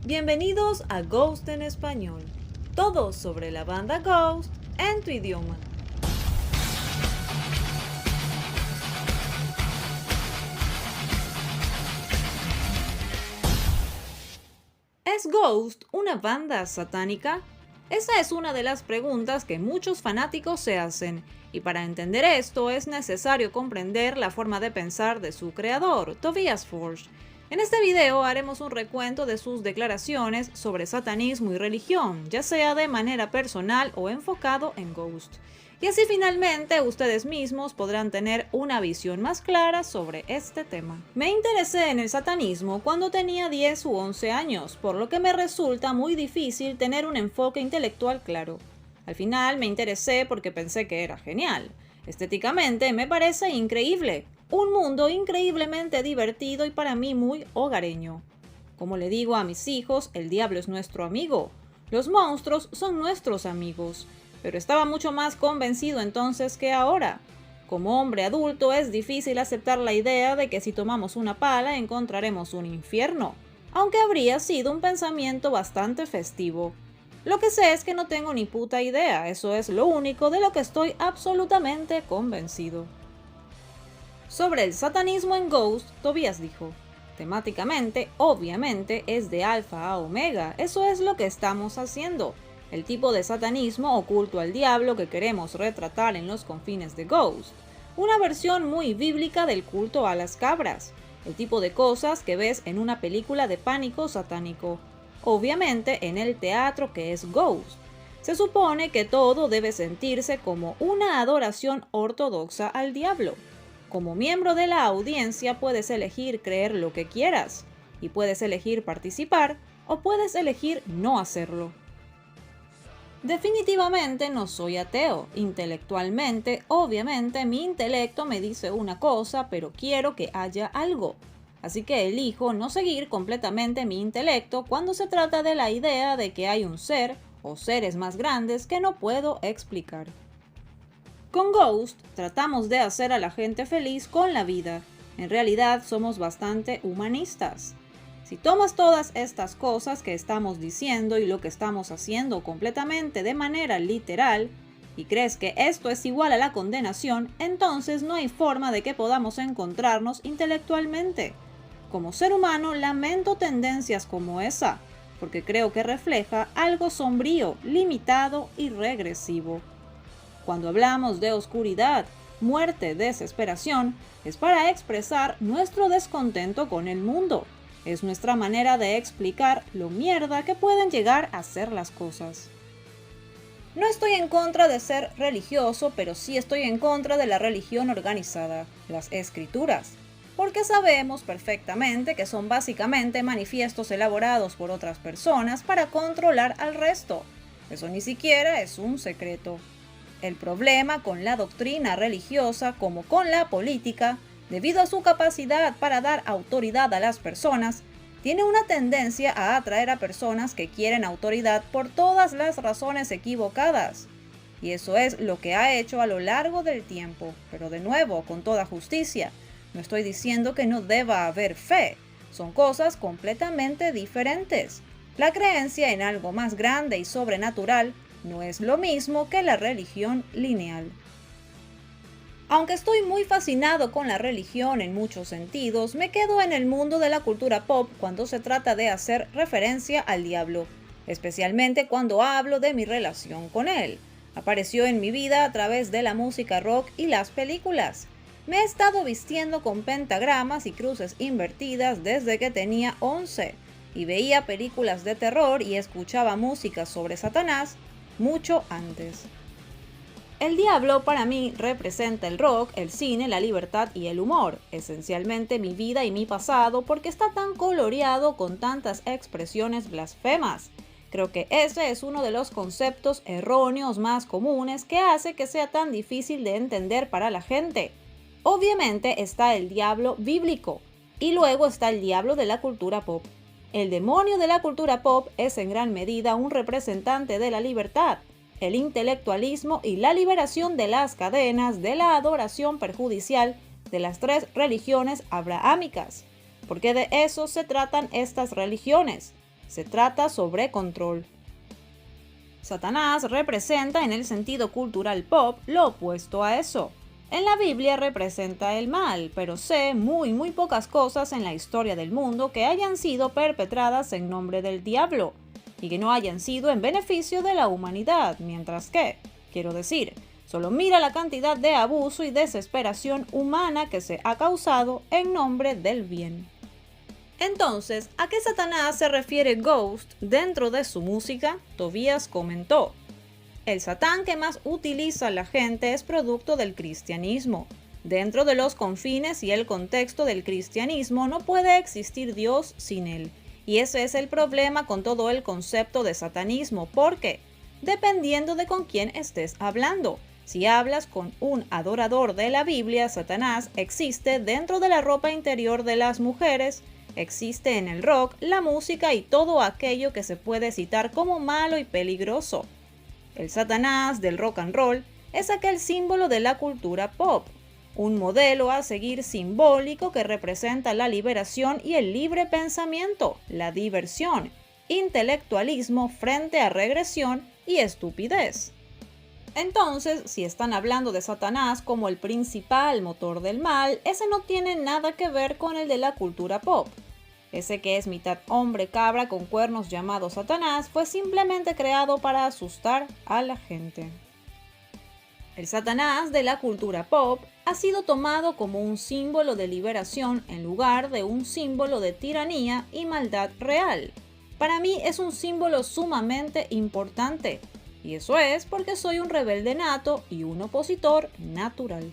Bienvenidos a Ghost en Español. Todo sobre la banda Ghost en tu idioma. ¿Es Ghost una banda satánica? Esa es una de las preguntas que muchos fanáticos se hacen, y para entender esto es necesario comprender la forma de pensar de su creador, Tobias Forge. En este video haremos un recuento de sus declaraciones sobre satanismo y religión, ya sea de manera personal o enfocado en Ghost. Y así finalmente ustedes mismos podrán tener una visión más clara sobre este tema. Me interesé en el satanismo cuando tenía 10 u 11 años, por lo que me resulta muy difícil tener un enfoque intelectual claro. Al final me interesé porque pensé que era genial. Estéticamente me parece increíble, un mundo increíblemente divertido y para mí muy hogareño. Como le digo a mis hijos, el diablo es nuestro amigo, los monstruos son nuestros amigos. Pero estaba mucho más convencido entonces que ahora. Como hombre adulto es difícil aceptar la idea de que si tomamos una pala encontraremos un infierno, aunque habría sido un pensamiento bastante festivo. Lo que sé es que no tengo ni puta idea, eso es lo único de lo que estoy absolutamente convencido. Sobre el satanismo en Ghost, Tobias dijo: temáticamente, obviamente, es de alfa a omega, eso es lo que estamos haciendo. El tipo de satanismo oculto al diablo que queremos retratar en los confines de Ghost. Una versión muy bíblica del culto a las cabras. El tipo de cosas que ves en una película de pánico satánico. Obviamente en el teatro que es Ghost. Se supone que todo debe sentirse como una adoración ortodoxa al diablo. Como miembro de la audiencia puedes elegir creer lo que quieras, y puedes elegir participar o puedes elegir no hacerlo. Definitivamente no soy ateo. Intelectualmente, obviamente, mi intelecto me dice una cosa, pero quiero que haya algo. Así que elijo no seguir completamente mi intelecto cuando se trata de la idea de que hay un ser o seres más grandes que no puedo explicar. Con Ghost tratamos de hacer a la gente feliz con la vida. En realidad somos bastante humanistas. Si tomas todas estas cosas que estamos diciendo y lo que estamos haciendo completamente de manera literal, y crees que esto es igual a la condenación, entonces no hay forma de que podamos encontrarnos intelectualmente. Como ser humano lamento tendencias como esa, porque creo que refleja algo sombrío, limitado y regresivo. Cuando hablamos de oscuridad, muerte, desesperación, es para expresar nuestro descontento con el mundo. Es nuestra manera de explicar lo mierda que pueden llegar a ser las cosas. No estoy en contra de ser religioso, pero sí estoy en contra de la religión organizada, las escrituras, porque sabemos perfectamente que son básicamente manifiestos elaborados por otras personas para controlar al resto. Eso ni siquiera es un secreto. El problema con la doctrina religiosa, como con la política, debido a su capacidad para dar autoridad a las personas, tiene una tendencia a atraer a personas que quieren autoridad por todas las razones equivocadas. Y eso es lo que ha hecho a lo largo del tiempo, pero de nuevo, con toda justicia. No estoy diciendo que no deba haber fe, son cosas completamente diferentes. La creencia en algo más grande y sobrenatural no es lo mismo que la religión lineal. Aunque estoy muy fascinado con la religión en muchos sentidos, me quedo en el mundo de la cultura pop cuando se trata de hacer referencia al diablo, especialmente cuando hablo de mi relación con él. Apareció en mi vida a través de la música rock y las películas. Me he estado vistiendo con pentagramas y cruces invertidas desde que tenía 11, y veía películas de terror y escuchaba música sobre Satanás mucho antes. El diablo para mí representa el rock, el cine, la libertad y el humor, esencialmente mi vida y mi pasado porque está tan coloreado con tantas expresiones blasfemas. Creo que ese es uno de los conceptos erróneos más comunes que hace que sea tan difícil de entender para la gente. Obviamente está el diablo bíblico y luego está el diablo de la cultura pop. El demonio de la cultura pop es en gran medida un representante de la libertad, el intelectualismo y la liberación de las cadenas de la adoración perjudicial de las tres religiones abrahámicas, porque de eso se tratan estas religiones. Se trata sobre control. Satanás representa en el sentido cultural pop lo opuesto a eso. En la Biblia representa el mal, pero sé muy pocas cosas en la historia del mundo que hayan sido perpetradas en nombre del diablo y que no hayan sido en beneficio de la humanidad, mientras que, quiero decir, solo mira la cantidad de abuso y desesperación humana que se ha causado en nombre del bien. Entonces, ¿a qué Satanás se refiere Ghost dentro de su música? Tobías comentó: el Satán que más utiliza la gente es producto del cristianismo. Dentro de los confines y el contexto del cristianismo no puede existir Dios sin él. Y ese es el problema con todo el concepto de satanismo, porque, dependiendo de con quién estés hablando, si hablas con un adorador de la Biblia, Satanás existe dentro de la ropa interior de las mujeres, existe en el rock, la música y todo aquello que se puede citar como malo y peligroso. El Satanás del rock and roll es aquel símbolo de la cultura pop, un modelo a seguir simbólico que representa la liberación y el libre pensamiento, la diversión, intelectualismo frente a regresión y estupidez. Entonces, si están hablando de Satanás como el principal motor del mal, ese no tiene nada que ver con el de la cultura pop. Ese que es mitad hombre cabra con cuernos llamado Satanás fue simplemente creado para asustar a la gente. El Satanás de la cultura pop ha sido tomado como un símbolo de liberación en lugar de un símbolo de tiranía y maldad real. Para mí es un símbolo sumamente importante, y eso es porque soy un rebelde nato y un opositor natural.